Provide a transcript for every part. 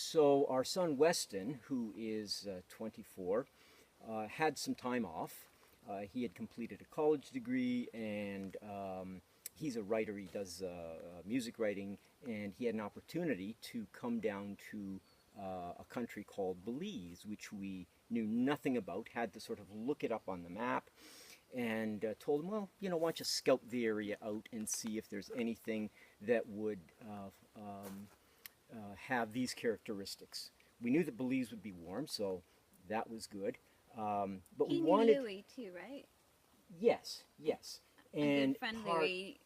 So our son Weston, who is 24, had some time off. He had completed a college degree, and he's a writer. He does music writing, and he had an opportunity to come down to a country called Belize, which we knew nothing about. Had to sort of look it up on the map, and told him, well, why don't you scout the area out and see if there's anything that would have these characteristics. We knew that Belize would be warm, so that was good. But He we knew wanted, Louis too, right? yes, yes, A and good friend part, Louis.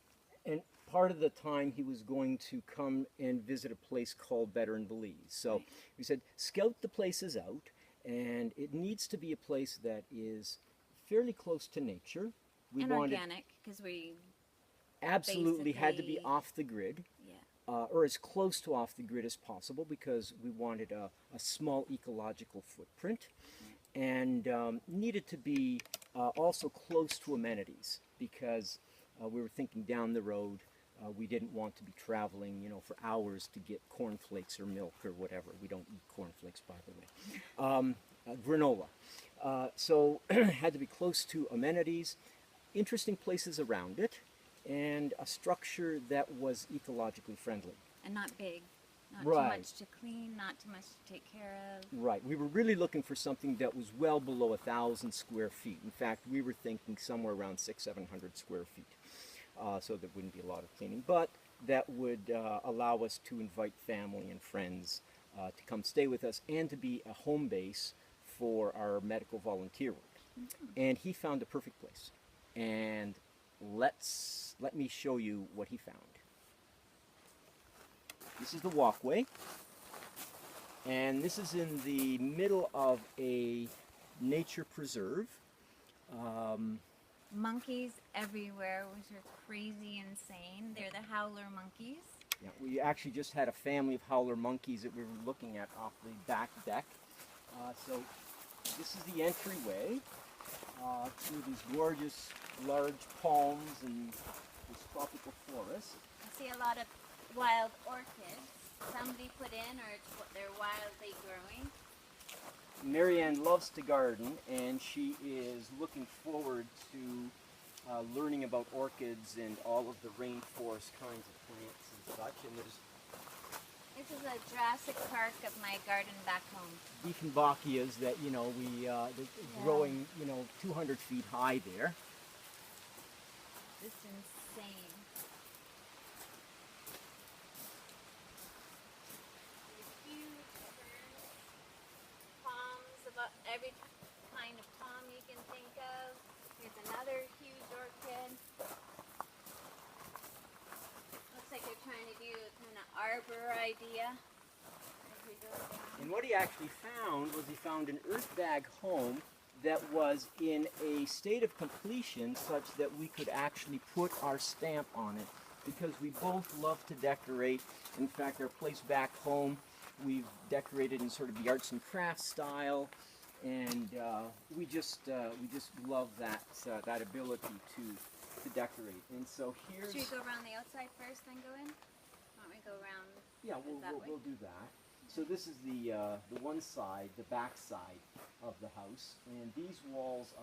and part of the time he was going to come and visit a place called Better in Belize. So Right. we said, scout the places out, and it needs to be a place that is fairly close to nature. We And wanted organic, because we absolutely had to be basically, off the grid. yeah. Or as close to off the grid as possible because we wanted a small ecological footprint and needed to be also close to amenities because we were thinking down the road. We didn't want to be traveling, for hours to get cornflakes or milk or whatever. We don't eat cornflakes, by the way. Granola. So had to be close to amenities, interesting places around it, and a structure that was ecologically friendly. And not big. Not too Right, much to clean, not too much to take care of. right. We were really looking for something that was well below 1,000 square feet. In fact, we were thinking somewhere around 600-700 square feet. So there wouldn't be a lot of cleaning, but that would allow us to invite family and friends to come stay with us and to be a home base for our medical volunteer work. And he found a perfect place. And let me show you what he found. This is the walkway, and this is in the middle of a nature preserve. Monkeys everywhere, which are crazy insane. They're the howler monkeys. Yeah, we actually just had a family of howler monkeys that we were looking at off the back deck. So this is the entryway through these gorgeous large palms and this tropical forest. I see a lot of wild orchids. Somebody put in, or they're wildly growing. Marianne loves to garden, and she is looking forward to learning about orchids and all of the rainforest kinds of plants and such. And there's This is a Jurassic Park of my garden back home. Dieffenbachias that they're growing 200 feet high there. This is insane. These huge ferns, palms, about every kind of palm you can think of. Here's another huge orchid. Looks like they're trying to do a kind of arbor idea. As we go down. And what he actually found was he found an earth bag home that was in a state of completion such that we could actually put our stamp on it because we both love to decorate. In fact, our place back home, we've decorated in sort of the arts and crafts style, and we just love that that ability to decorate. And so here's Should we go around the outside first, then go in? Why don't we go around yeah, that way? we'll do that. So this is the one side, the back side of the house, and these walls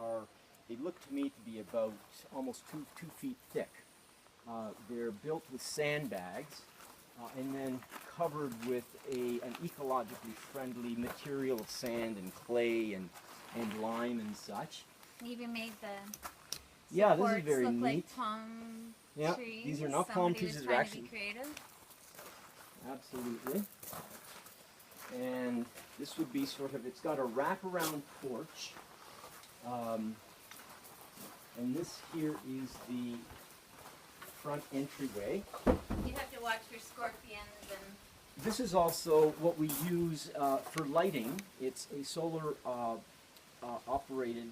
they look to me to be about almost two feet thick. They're built with sandbags and then covered with an ecologically friendly material of sand and clay and lime and such. You even made the Yeah, this is supports very look neat. like palm Yeah, trees. these are not palm Somebody trees, was these are trying actually to be creative. absolutely. And this would be sort of, it's got a wraparound porch. And this here is the front entryway. You have to watch for scorpions and This is also what we use for lighting. It's a solar operated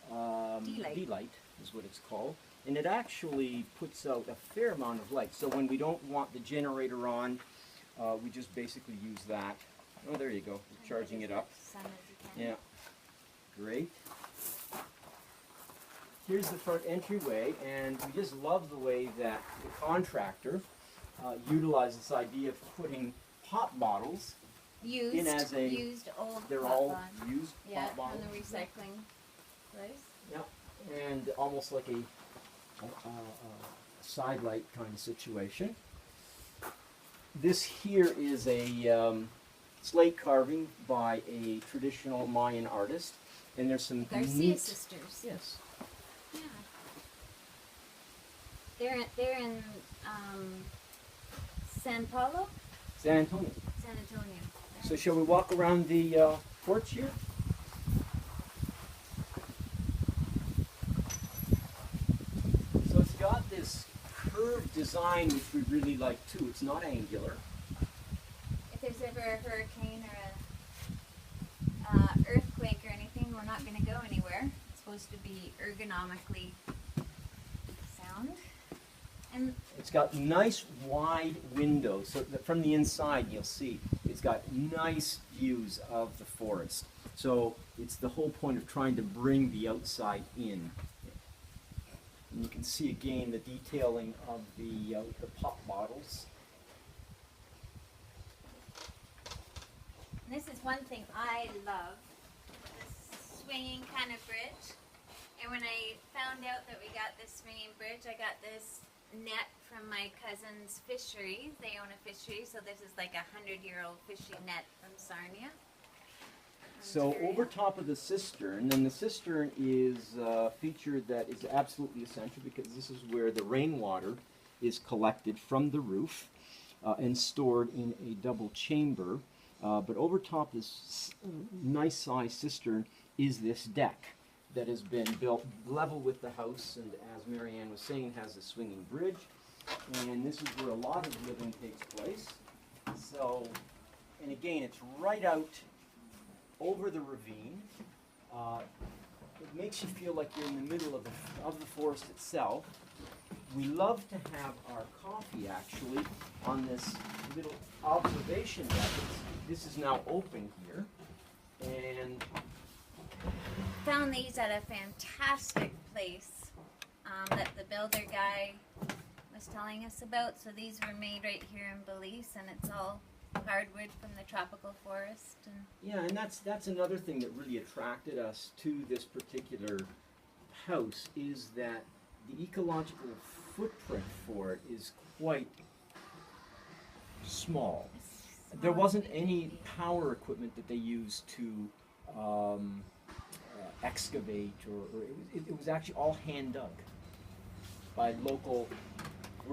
D-light. D-light is what it's called. And it actually puts out a fair amount of light. So when we don't want the generator on, we just basically use that. Oh, there you go. We're charging it up. sun as you can. Yeah. Great. Here's the front entryway, and we just love the way that the contractor utilized this idea of putting pop bottles Used, as a, used old they're pot all bottles. used Yeah, pot bottles. from the recycling place. Yeah, and almost like a sidelight kind of situation. This here is a slate carving by a traditional Mayan artist, and there's some Garcia neat. sisters. Yes. Yeah. They're in San Paulo, San Antonio. San Antonio. So shall we walk around the porch here? So it's got this curved design which we really like too. It's not angular. If there's ever a hurricane or a earthquake or anything, we're not going to go anywhere. It's supposed to be ergonomically sound. And It's got nice wide windows, so that from the inside you'll see it's got nice views of the forest. So it's the whole point of trying to bring the outside in. And you can see again the detailing of the pop bottles. this is one thing I love, this swinging kind of bridge. And when I found out that we got this swinging bridge, I got this net from my cousin's fishery. They own a fishery, so this is like 100-year-old fishing net from Sarnia. So Ontario. over top of the cistern, and the cistern is a feature that is absolutely essential because this is where the rainwater is collected from the roof and stored in a double chamber. But over top this nice sized cistern is this deck that has been built level with the house, and as Marianne was saying, has a swinging bridge. And this is where a lot of living takes place. So, and again, it's right out over the ravine. It makes you feel like you're in the middle of the forest itself. We love to have our coffee actually on this little observation deck. This is now open here, and Found these at a fantastic place that the builder guy was telling us about. So these were made right here in Belize, and it's all hardwood from the tropical forest. And yeah, and that's another thing that really attracted us to this particular house is that the ecological footprint for it is quite small. There wasn't any power equipment that they used to excavate, or it was actually all hand dug by local